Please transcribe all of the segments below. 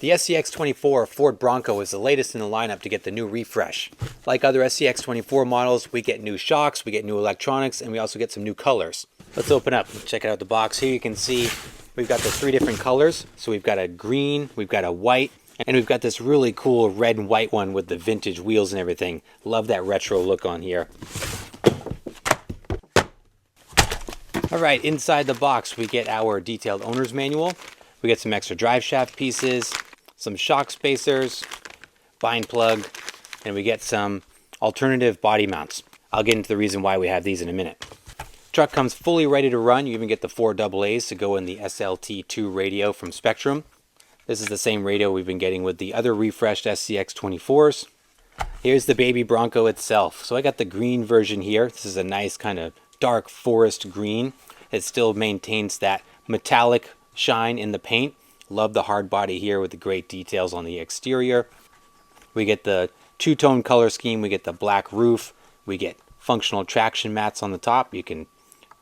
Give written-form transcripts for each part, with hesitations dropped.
The SCX24 Ford Bronco is the latest in the lineup to get the new refresh. Like other SCX24 models, we get new shocks, we get new electronics, and we also get some new colors. Let's open up and check out the box. Here you can see we've got the 3 different colors. So we've got a green, we've got a white, and we've got this really cool red and white one with the vintage wheels and everything. Love that retro look on here. Alright, inside the box we get our detailed owner's manual. We get some extra drive shaft pieces, some shock spacers, bind plug, and we get some alternative body mounts. I'll get into the reason why we have these in a minute. Truck comes fully ready to run. You even get the 4 AA's to go in the SLT2 radio from Spectrum. This is the same radio we've been getting with the other refreshed SCX24s. Here's the baby Bronco itself. So I got the green version here. This is a nice kind of dark forest green. It still maintains that metallic shine in the paint. Love the hard body here with the great details on the exterior. We get the 2-tone color scheme. We get the black roof. We get functional traction mats on the top. You can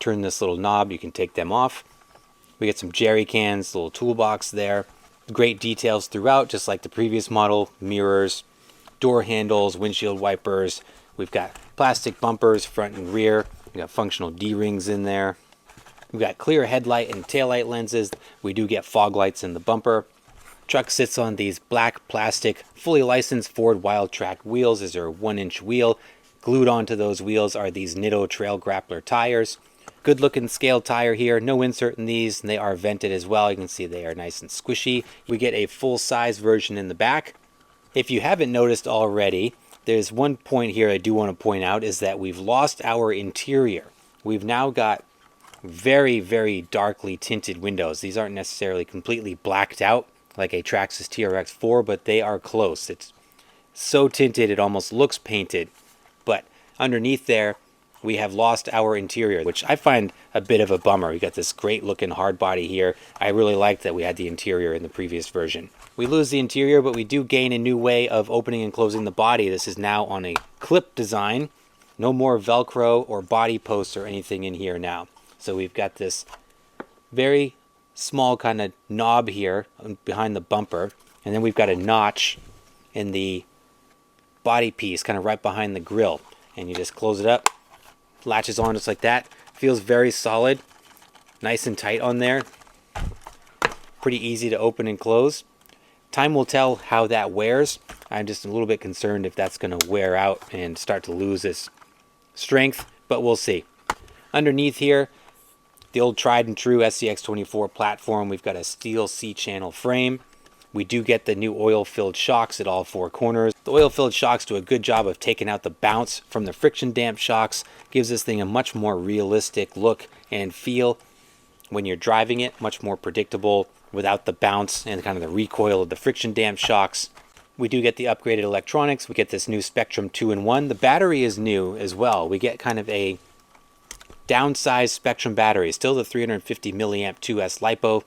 turn this little knob. You can take them off. We get some jerry cans, little toolbox there. Great details throughout, just like the previous model. Mirrors, door handles, windshield wipers. We've got plastic bumpers front and rear. We got functional D-rings in there. We've got clear headlight and taillight lenses. We do get fog lights in the bumper. Truck sits on these black plastic, fully licensed Ford Wildtrak wheels. These are a 1-inch wheel. Glued onto those wheels are these Nitto Trail Grappler tires. Good looking scale tire here. No insert in these, and they are vented as well. You can see they are nice and squishy. We get a full size version in the back. If you haven't noticed already, there's one point here I do want to point out, is that we've lost our interior. We've now got very, very darkly tinted windows. These aren't necessarily completely blacked out like a Traxxas TRX4, but they are close. It's so tinted it almost looks painted. But underneath there, we have lost our interior, which I find a bit of a bummer. We got this great looking hard body here. I really liked that we had the interior in the previous version. We lose the interior, but we do gain a new way of opening and closing the body. This is now on a clip design. No more Velcro or body posts or anything in here now. So we've got this very small kind of knob here behind the bumper. And then we've got a notch in the body piece, kind of right behind the grill. And you just close it up. Latches on just like that. Feels very solid. Nice and tight on there. Pretty easy to open and close. Time will tell how that wears. I'm just a little bit concerned if that's going to wear out and start to lose its strength, but we'll see. Underneath here, the old tried and true SCX24 platform. We've got a steel C-channel frame. We do get the new oil-filled shocks at all 4 corners. The oil-filled shocks do a good job of taking out the bounce from the friction damp shocks. Gives this thing a much more realistic look and feel when you're driving it. Much more predictable without the bounce and kind of the recoil of the friction damp shocks. We do get the upgraded electronics. We get this new Spectrum 2-in-1. The battery is new as well. We get kind of a downsized Spectrum battery. Still the 350 milliamp 2S LiPo,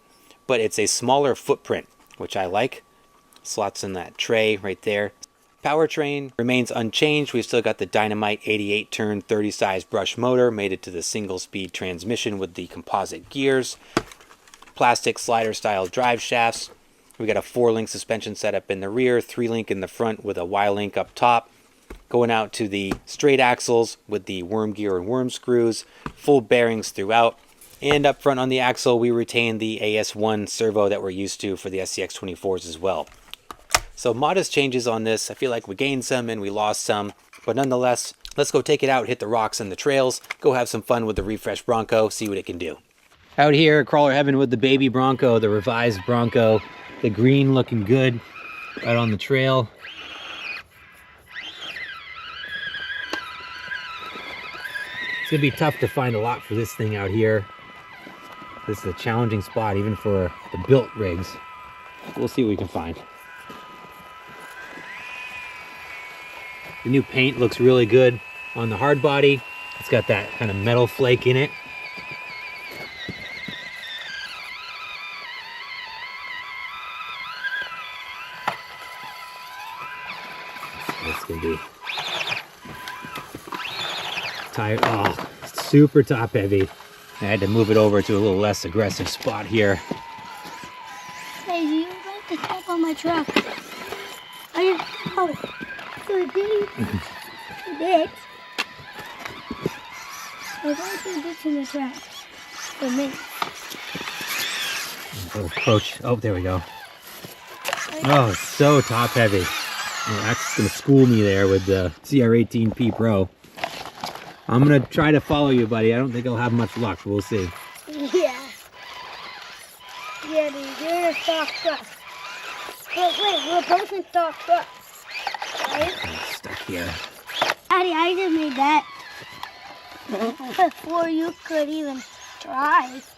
but it's a smaller footprint, which I like. Slots in that tray right there. Powertrain remains unchanged. We've still got the Dynamite 88 turn 30 size brush motor, made it to the single speed transmission with the composite gears. Plastic slider style drive shafts. We got a 4-link suspension setup in the rear, 3-link in the front with a Y-link up top. Going out to the straight axles with the worm gear and worm screws. Full bearings throughout. And up front on the axle, we retain the AS1 servo that we're used to for the SCX24s as well. So modest changes on this. I feel like we gained some and we lost some. But nonetheless, let's go take it out, hit the rocks and the trails, go have some fun with the refreshed Bronco, see what it can do. Out here, crawler heaven with the baby Bronco, the revised Bronco. The green looking good out on the trail. It's gonna be tough to find a lot for this thing out here. This is a challenging spot even for the built rigs. We'll see what we can find. The new paint looks really good on the hard body. It's got that kind of metal flake in it. It's gonna be tire. Oh, super top heavy. I had to move it over to a little less aggressive spot here. Hey, do you like to step on my truck. Oh, so it did. I got to ditch in the truck for me. A little approach. Oh, there we go. Oh, it's so top heavy. Oh, that's gonna school me there with the CR18P Pro. I'm gonna try to follow you, buddy. I don't think I'll have much luck. We'll see. Yeah. Yeah, dude, you're in a stock truck. But wait, we're both in stock trucks, right? I'm stuck here. Daddy, I just made that before you could even drive.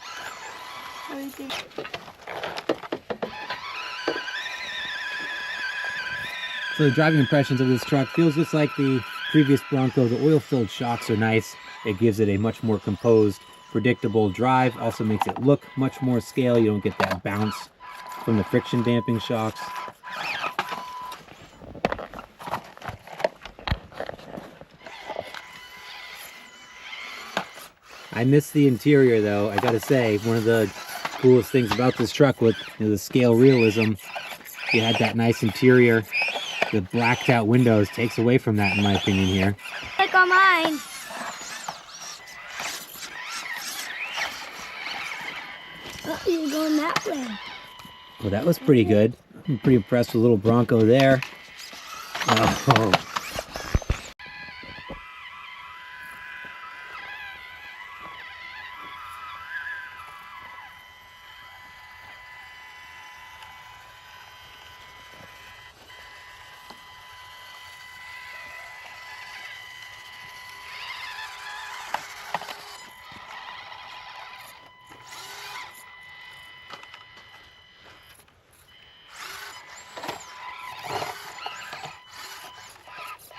So the driving impressions of this truck feels just like the previous Bronco. The oil-filled shocks are nice. It gives it a much more composed, predictable drive. Also makes it look much more scale. You don't get that bounce from the friction damping shocks. I miss the interior though. I gotta say, one of the coolest things about this truck with the scale realism, you had that nice interior. The blacked out windows takes away from that in my opinion here. Like on mine. Oh, you're going that way. Well, that was pretty good. I'm pretty impressed with little Bronco there. Oh.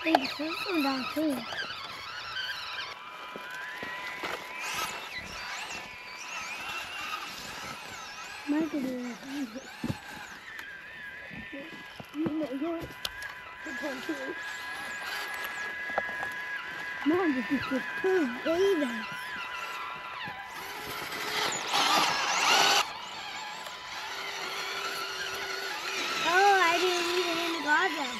Hey, the sun's going down too. Might be doing it. Yours. Mom, this is just too baby. Oh, I didn't even in the garden.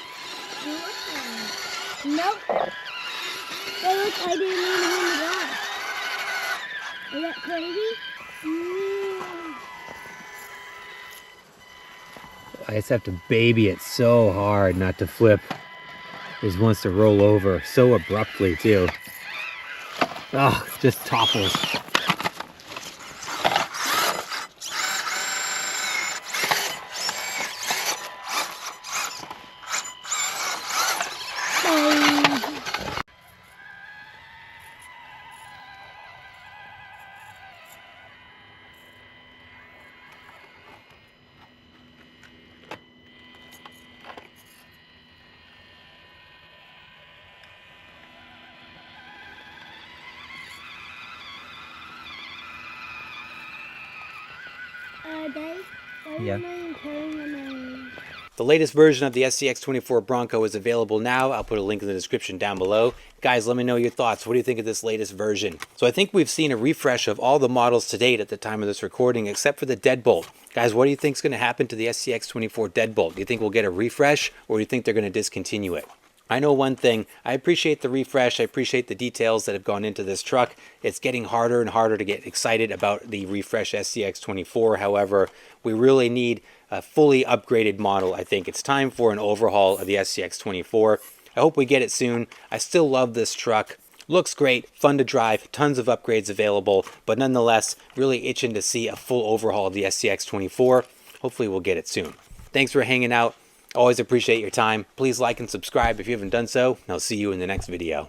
Nope. But look, I didn't even in the garden. Is that crazy? I just have to baby it so hard not to flip. It just wants to roll over so abruptly too. Oh, just topples. Dave, why Yeah. am I carrying my... The latest version of the SCX24 Bronco is available now. I'll put a link in the description down below. Guys, let me know your thoughts. What do you think of this latest version? So I think we've seen a refresh of all the models to date at the time of this recording, except for the deadbolt. Guys, what do you think is going to happen to the SCX24 deadbolt? Do you think we'll get a refresh, or do you think they're going to discontinue it? I know one thing, I appreciate the refresh, I appreciate the details that have gone into this truck. It's getting harder and harder to get excited about the refresh SCX24. However, we really need a fully upgraded model. I think it's time for an overhaul of the SCX24. I hope we get it soon. I still love this truck. Looks great, fun to drive, tons of upgrades available, but nonetheless, really itching to see a full overhaul of the SCX24. Hopefully we'll get it soon. Thanks for hanging out. Always appreciate your time. Please like and subscribe if you haven't done so, and I'll see you in the next video.